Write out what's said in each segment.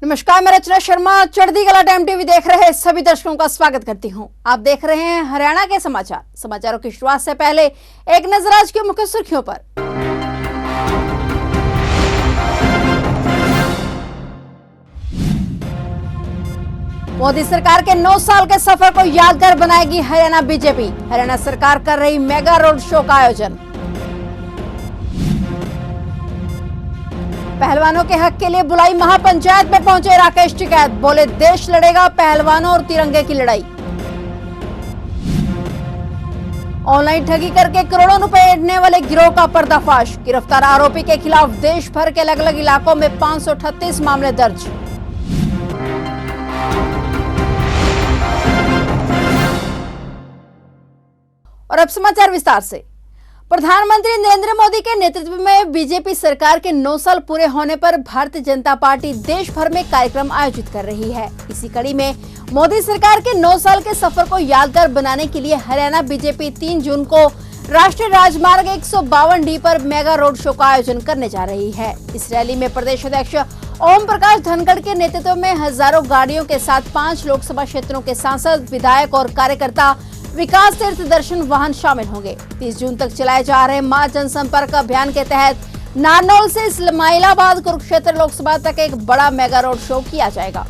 नमस्कार, मैं रचना शर्मा चढ़ती कला टाइम टीवी देख रहे सभी दर्शकों का स्वागत करती हूं। आप देख रहे हैं हरियाणा के समाचार। समाचारों की शुरुआत से पहले एक नजर आज की मुख्य सुर्खियों पर। मोदी सरकार के 9 साल के सफर को यादगार बनाएगी हरियाणा बीजेपी। हरियाणा सरकार कर रही मेगा रोड शो का आयोजन। पहलवानों के हक के लिए बुलाई महापंचायत में पहुंचे राकेश टिकैत। बोले देश लड़ेगा पहलवानों और तिरंगे की लड़ाई। ऑनलाइन ठगी करके करोड़ों रुपए ऐंठने वाले गिरोह का पर्दाफाश। गिरफ्तार आरोपी के खिलाफ देश भर के अलग अलग इलाकों में 538 मामले दर्ज। और अब समाचार विस्तार से। प्रधानमंत्री नरेंद्र मोदी के नेतृत्व में बीजेपी सरकार के 9 साल पूरे होने पर भारतीय जनता पार्टी देश भर में कार्यक्रम आयोजित कर रही है। इसी कड़ी में मोदी सरकार के 9 साल के सफर को यादगार बनाने के लिए हरियाणा बीजेपी 3 जून को राष्ट्रीय राजमार्ग 152D पर मेगा रोड शो का आयोजन करने जा रही है। इस रैली में प्रदेश अध्यक्ष ओम प्रकाश धनखड़ के नेतृत्व में हजारों गाड़ियों के साथ 5 लोकसभा क्षेत्रों के सांसद, विधायक और कार्यकर्ता विकास तीर्थ दर्शन वाहन शामिल होंगे। 30 जून तक चलाए जा रहे मां जनसंपर्क अभियान के तहत नारनौल से इस्माइलाबाद कुरुक्षेत्र लोकसभा तक एक बड़ा मेगा रोड शो किया जाएगा।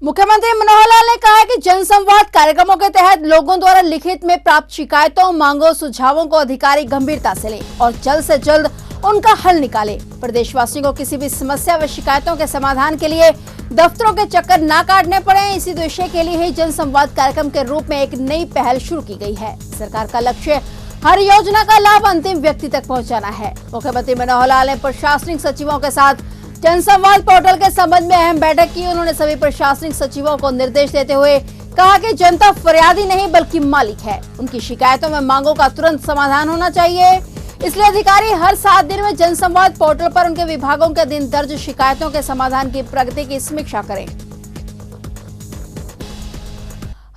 मुख्यमंत्री मनोहर लाल ने कहा है कि जनसंवाद कार्यक्रमों के तहत लोगों द्वारा लिखित में प्राप्त शिकायतों, मांगों, सुझावों को अधिकारी गंभीरता से लें और जल्द से जल्द उनका हल निकालें। प्रदेशवासियों को किसी भी समस्या व शिकायतों के समाधान के लिए दफ्तरों के चक्कर ना काटने पड़े, इसी उद्देश्य के लिए ही जनसंवाद कार्यक्रम के रूप में एक नई पहल शुरू की गई है। सरकार का लक्ष्य हर योजना का लाभ अंतिम व्यक्ति तक पहुंचाना है। मुख्यमंत्री मनोहर लाल ने प्रशासनिक सचिवों के साथ जनसंवाद पोर्टल के संबंध में अहम बैठक की। उन्होंने सभी प्रशासनिक सचिवों को निर्देश देते हुए कहा कि जनता फरियादी नहीं बल्कि मालिक है। उनकी शिकायतों में मांगों का तुरंत समाधान होना चाहिए, इसलिए अधिकारी हर 7 दिन में जनसंवाद पोर्टल पर उनके विभागों के दिन दर्ज शिकायतों के समाधान की प्रगति की समीक्षा करें।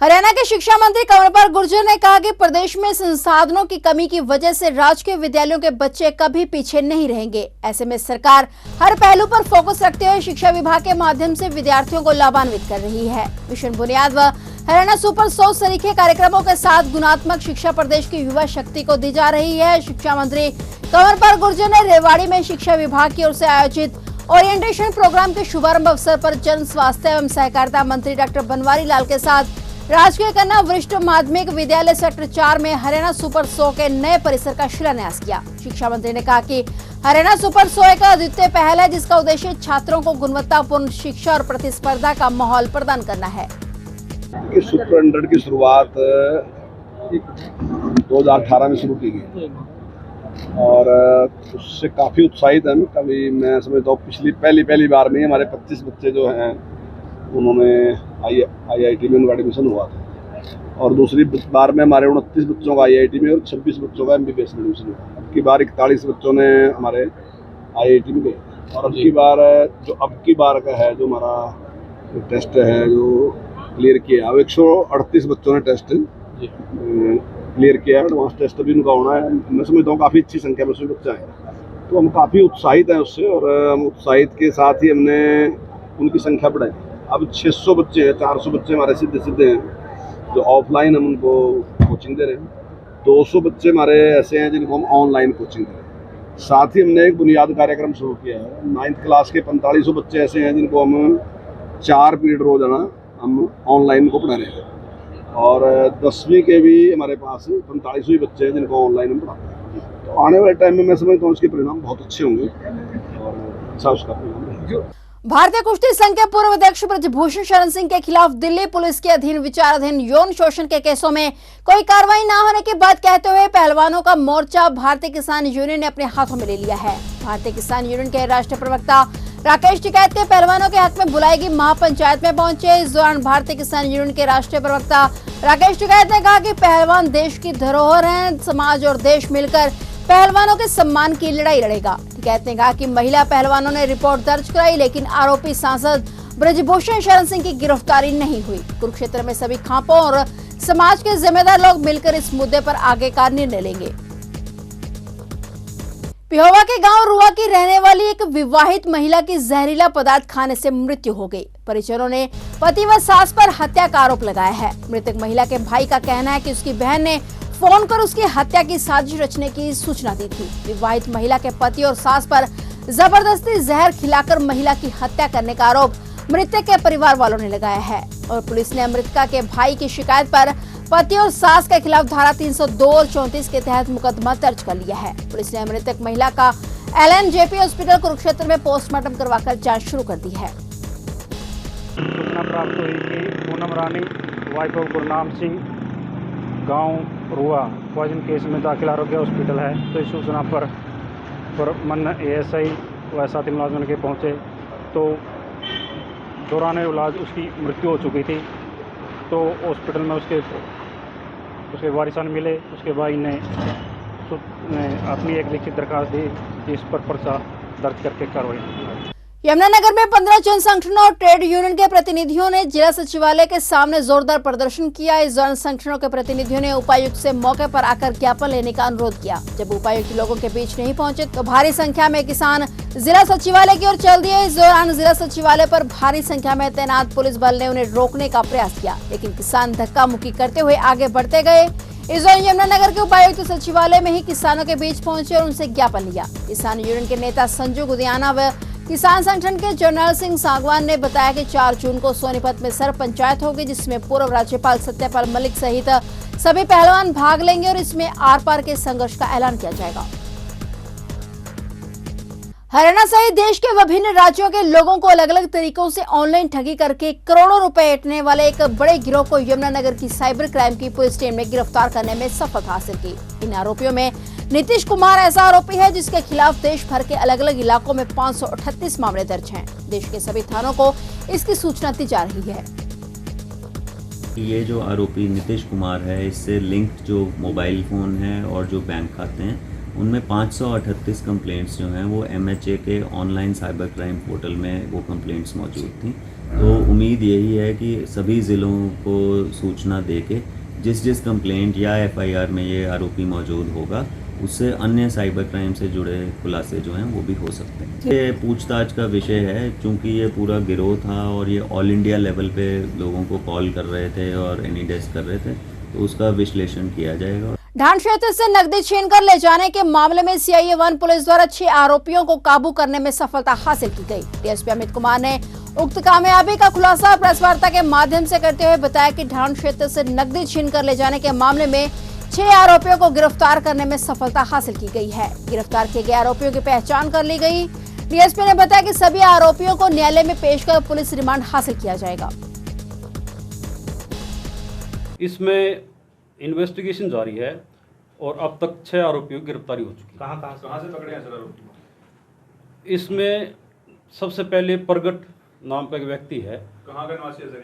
हरियाणा के शिक्षा मंत्री कंवरपाल गुर्जर ने कहा कि प्रदेश में संसाधनों की कमी की वजह से राजकीय विद्यालयों के बच्चे कभी पीछे नहीं रहेंगे। ऐसे में सरकार हर पहलू पर फोकस रखते हुए शिक्षा विभाग के माध्यम से विद्यार्थियों को लाभान्वित कर रही है। मिशन बुनियाद व हरियाणा सुपर 100 सरीखे कार्यक्रमों के साथ गुणात्मक शिक्षा प्रदेश की युवा शक्ति को दी जा रही है। शिक्षा मंत्री कंवरपाल गुर्जर ने रेवाड़ी में शिक्षा विभाग की ओर से आयोजित ओरिएंटेशन प्रोग्राम के शुभारंभ अवसर पर जन स्वास्थ्य एवं सहकारिता मंत्री डॉक्टर बनवारी लाल के साथ राजकीय कन्या वरिष्ठ माध्यमिक विद्यालय सेक्टर 4 में हरियाणा सुपर 100 के नए परिसर का शिलान्यास किया। शिक्षा मंत्री ने कहा कि हरियाणा सुपर 100 एक अद्वितीय पहल है जिसका उद्देश्य छात्रों को गुणवत्तापूर्ण शिक्षा और प्रतिस्पर्धा का माहौल प्रदान करना है। सुपर 100 की शुरुआत 2018 में शुरू की गई और उससे काफ़ी उत्साहित हैं। कभी मैं समझता हूँ पहली बार में हमारे 25 बच्चे जो हैं उन्होंने IIT में उनका एडमिशन हुआ था और दूसरी बार में हमारे 29 बच्चों का IIT में और 26 बच्चों का MBBS में एडमिशन हुआ। अब की बार 41 बच्चों ने हमारे IIT में गए और अब की बार का है जो हमारा टेस्ट है जो क्लियर किया, अब 138 बच्चों ने टेस्ट क्लियर किया। एडवांस टेस्ट भी उनका होना है। मैं समझता हूँ काफ़ी अच्छी संख्या में उसमें बच्चे आए, तो हम काफ़ी उत्साहित हैं उससे और हम उत्साहित के साथ ही हमने उनकी संख्या बढ़ाई। अब 600 बच्चे हैं, 400 बच्चे हमारे सीधे हैं जो ऑफलाइन हम उनको कोचिंग दे रहे हैं। 200 बच्चे हमारे ऐसे हैं जिनको हम ऑनलाइन कोचिंग दे रहे हैं। साथ ही हमने एक बुनियाद कार्यक्रम शुरू किया है। 9th क्लास के 4500 बच्चे ऐसे हैं जिनको हम 4 पीरियड रोजाना हम ऑनलाइन को पढ़ा रहे हैं और 10वीं के भी हमारे पास 4500 बच्चे हैं जिनको ऑनलाइन हम पढ़ाते हैं। तो आने वाले टाइम में मैं समझता हूँ उसके परिणाम बहुत अच्छे होंगे और अच्छा उसका परिणाम रहेगा। भारतीय कुश्ती संघ के पूर्व अध्यक्ष ब्रजभूषण शरण सिंह के खिलाफ दिल्ली पुलिस के अधीन विचाराधीन यौन शोषण के केसों में कोई कार्रवाई न होने की बात कहते हुए पहलवानों का मोर्चा भारतीय किसान यूनियन ने अपने हाथों में ले लिया है। भारतीय किसान यूनियन के राष्ट्रीय प्रवक्ता राकेश टिकैत के पहलवानों के हक में बुलाई गई महापंचायत में पहुंचे। इस दौरान भारतीय किसान यूनियन के राष्ट्रीय प्रवक्ता राकेश टिकैत ने कहा कि पहलवान देश की धरोहर हैं, समाज और देश मिलकर पहलवानों के सम्मान की लड़ाई लड़ेगा। टिकैत ने कहा कि महिला पहलवानों ने रिपोर्ट दर्ज कराई लेकिन आरोपी सांसद ब्रजभूषण शरण सिंह की गिरफ्तारी नहीं हुई। कुरुक्षेत्र में सभी खापों और समाज के जिम्मेदार लोग मिलकर इस मुद्दे पर आगे का निर्णय लेंगे। पिहोवा के गांव रुआ की रहने वाली एक विवाहित महिला की जहरीला पदार्थ खाने से मृत्यु हो गई। परिजनों ने पति व सास पर हत्या का आरोप लगाया है। मृतक महिला के भाई का कहना है कि उसकी बहन ने फोन कर उसकी हत्या की साजिश रचने की सूचना दी थी। विवाहित महिला के पति और सास पर जबरदस्ती जहर खिलाकर महिला की हत्या करने का आरोप मृतक के परिवार वालों ने लगाया है और पुलिस ने मृतका के भाई की शिकायत पर पति और सास के खिलाफ धारा 302 और 34 के तहत मुकदमा दर्ज कर लिया है। पुलिस ने मृतक महिला का LNJP हॉस्पिटल कुरुक्षेत्र में पोस्टमार्टम करवाकर जांच शुरू कर दी है। सूचना प्राप्त हुई कि पूनम रानी वाइफ ऑफ गुरनाम सिंह गांव रुआ पॉइजन केस में दाखिल आरोग्य हॉस्पिटल है। तो इस सूचना पर मन ASI व साथी मुलाजमन के पहुँचे तो दौरान इलाज उसकी मृत्यु हो चुकी थी। तो हॉस्पिटल में उसके वारिसान मिले। उसके भाई ने अपनी एक लिखित दरखास्त दी जिस पर पर्चा दर्ज करके कार्रवाई। यमुनानगर में 15 जन संगठनों और ट्रेड यूनियन के प्रतिनिधियों ने जिला सचिवालय के सामने जोरदार प्रदर्शन किया। इस दौरान संगठनों के प्रतिनिधियों ने उपायुक्त से मौके पर आकर ज्ञापन लेने का अनुरोध किया। जब उपायुक्त लोगों के बीच नहीं पहुंचे तो भारी संख्या में किसान जिला सचिवालय की ओर चल दिए। इस दौरान जिला सचिवालय पर भारी संख्या में तैनात पुलिस बल ने उन्हें रोकने का प्रयास किया, लेकिन किसान धक्का मुक्की करते हुए आगे बढ़ते गए। इस दौरान यमुनानगर के उपायुक्त सचिवालय में ही किसानों के बीच पहुंचे और उनसे ज्ञापन लिया। किसान यूनियन के नेता संजू गुदियाना व किसान संगठन के जनरल सिंह सांगवान ने बताया कि 4 जून को सोनीपत में सर्व पंचायत होगी, जिसमें पूर्व राज्यपाल सत्यपाल मलिक सहित सभी पहलवान भाग लेंगे और इसमें आर पार के संघर्ष का ऐलान किया जाएगा। हरियाणा सहित देश के विभिन्न राज्यों के लोगों को अलग अलग तरीकों से ऑनलाइन ठगी करके करोड़ों रुपए ऐंठने वाले एक बड़े गिरोह को यमुनानगर की साइबर क्राइम की पुलिस टीम ने गिरफ्तार करने में सफलता हासिल की। इन आरोपियों में नीतीश कुमार ऐसा आरोपी है जिसके खिलाफ देश भर के अलग अलग इलाकों में 538 मामले दर्ज हैं। देश के सभी थानों को इसकी सूचना दी जा रही है। ये जो आरोपी नीतीश कुमार है, इससे लिंक्ड जो मोबाइल फ़ोन है और जो बैंक खाते हैं उनमें 538 कंप्लेंट्स जो हैं वो MHA के ऑनलाइन साइबर क्राइम पोर्टल में वो कंप्लेंट्स मौजूद थी। तो उम्मीद यही है कि सभी ज़िलों को सूचना देके जिस कंप्लेंट या FIR में ये आरोपी मौजूद होगा उससे अन्य साइबर क्राइम से जुड़े खुलासे जो हैं वो भी हो सकते हैं। ये पूछताछ का विषय है, चूँकि ये पूरा गिरोह था और ये ऑल इंडिया लेवल पे लोगों को कॉल कर रहे थे और एनीडेस्क कर रहे थे, तो उसका विश्लेषण किया जाएगा। ढांड क्षेत्र से नकदी छीनकर ले जाने के मामले में CIA 1 पुलिस द्वारा 6 आरोपियों को काबू करने में सफलता हासिल की गई। DSP अमित कुमार ने उक्त कामयाबी का खुलासा प्रेस वार्ता के माध्यम से करते हुए बताया कि ढांड क्षेत्र से नकदी छीनकर ले जाने के मामले में 6 आरोपियों को गिरफ्तार करने में सफलता हासिल की गई है। गिरफ्तार किए गए आरोपियों की पहचान कर ली गई। DSP ने बताया कि सभी आरोपियों को न्यायालय में पेश कर पुलिस रिमांड हासिल किया जाएगा। इसमें इन्वेस्टिगेशन जारी है और अब तक 6 आरोपियों की गिरफ्तारी हो चुकी है। कहाँ से पकड़े हैं सर आरोपी? इसमें सबसे पहले प्रगट नाम का एक व्यक्ति है। कहाँ का निवासी है सर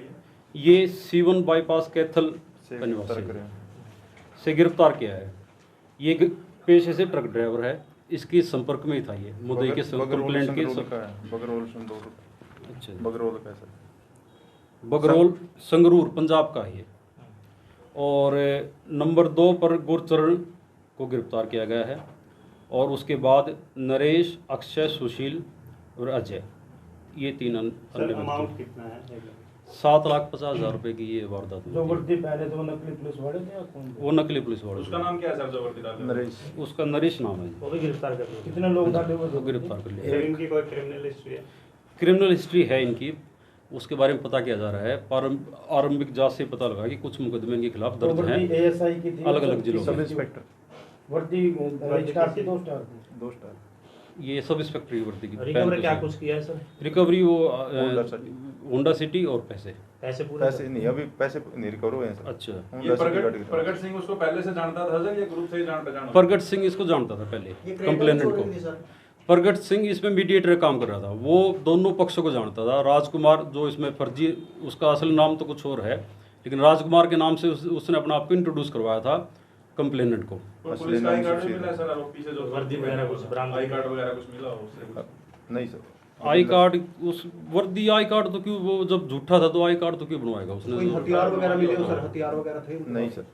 ये? C1 बाईपास कैथल का निवासी से गिरफ्तार किया है। ये पेशे से ट्रक ड्राइवर है। इसके संपर्क में ही था ये मुद्दे के कंप्लेंट के। बगरोल संगरूर पंजाब का है। और नंबर 2 पर गुरचरण को गिरफ्तार किया गया है और उसके बाद नरेश, अक्षय, सुशील और अजय, ये 3 अन्य। अमाउंट कितना है? 7,50,000 रुपए की ये वारदात हुई। जो वर्दी पहले तो वो नकली पुलिस वाले थे या कौन? वो नकली पुलिस वाले। उसका नाम क्या है सर जो वर्दी डाले? नरेश। उसका नरेश नाम है। वो भी गिरफ्तार कर लिया। कितने लोग डाले वो गिरफ्तार कर लिया। इनकी कोई क्रिमिनल हिस्ट्री है? क्रिमिनल हिस्ट्री है इनकी, उसके बारे में पता किया जा रहा है। आरंभिक जांच से पता लगा कि कुछ मुकदमे इनके खिलाफ दर्ज हैं ASI की थी, अलग अलग जिलों सब में। इंस्पेक्टर वर्दी 1 स्टार की 2 स्टार की? 2 स्टार। ये सब इंस्पेक्टर की वर्दी की। रिकवरी क्या कुछ किया है सर? रिकवरी वो होंडा सिटी और पैसे पूरे पैसे नहीं, अभी पैसे नहीं रिकवर हुए हैं सर। अच्छा। ये प्रगट सिंह उसको पहले से जानता था सर, ये ग्रुप से ही जान पहचान? प्रगट सिंह इसको जानता था पहले, कंप्लेनेंट को। प्रगट सिंह इसमें मीडिएटर काम कर रहा था। वो दोनों पक्षों को जानता था। राजकुमार जो इसमें फर्जी, उसका असल नाम तो कुछ और है, लेकिन राजकुमार के नाम से उसने अपना आप इंट्रोड्यूस करवाया था कंप्लेनेंट को। पुलिस का आई कार्ड मिला सर आरोपी से? जो वर्दी वगैरह कुछ बरामद, आई कार्ड वगैरह कुछ मिला उससे? नहीं सर, आई कार्ड उस वर्दी आई कार्ड तो क्यों, वो जब झूठा था तो आई कार्ड तो क्यों बनवाएगा उसने? कोई हथियार वगैरह मिले हो सर? हथियार वगैरह थे? नहीं सर।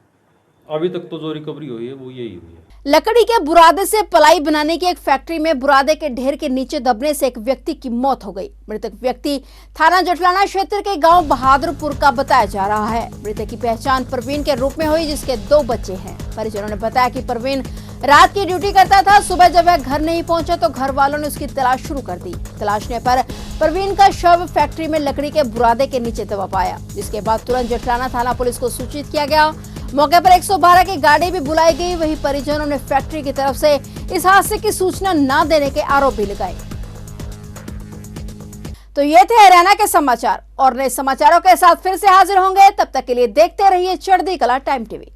अभी तक तो जो रिकवरी हुई है वो यही हुई है। लकड़ी के बुरादे से पलाई बनाने की एक फैक्ट्री में बुरादे के ढेर के नीचे दबने से एक व्यक्ति की मौत हो गई। मृतक व्यक्ति थाना जटलाना क्षेत्र के गांव बहादुरपुर का बताया जा रहा है। मृतक की पहचान परवीन के रूप में हुई, जिसके 2 बच्चे हैं। परिजनों ने बताया कि परवीन रात की ड्यूटी करता था। सुबह जब वह घर नहीं पहुंचा तो घर वालों ने उसकी तलाश शुरू कर दी। तलाशने पर परवीन का शव फैक्ट्री में लकड़ी के बुरादे के नीचे दबा पाया, जिसके बाद तुरंत जटलाना थाना पुलिस को सूचित किया गया। मौके पर 112 की गाड़ी भी बुलाई गई। वहीं परिजनों ने फैक्ट्री की तरफ से इस हादसे की सूचना न देने के आरोप भी लगाए। तो ये थे हरियाणा के समाचार, और नए समाचारों के साथ फिर से हाजिर होंगे। तब तक के लिए देखते रहिए चढ़ती कला टाइम टीवी।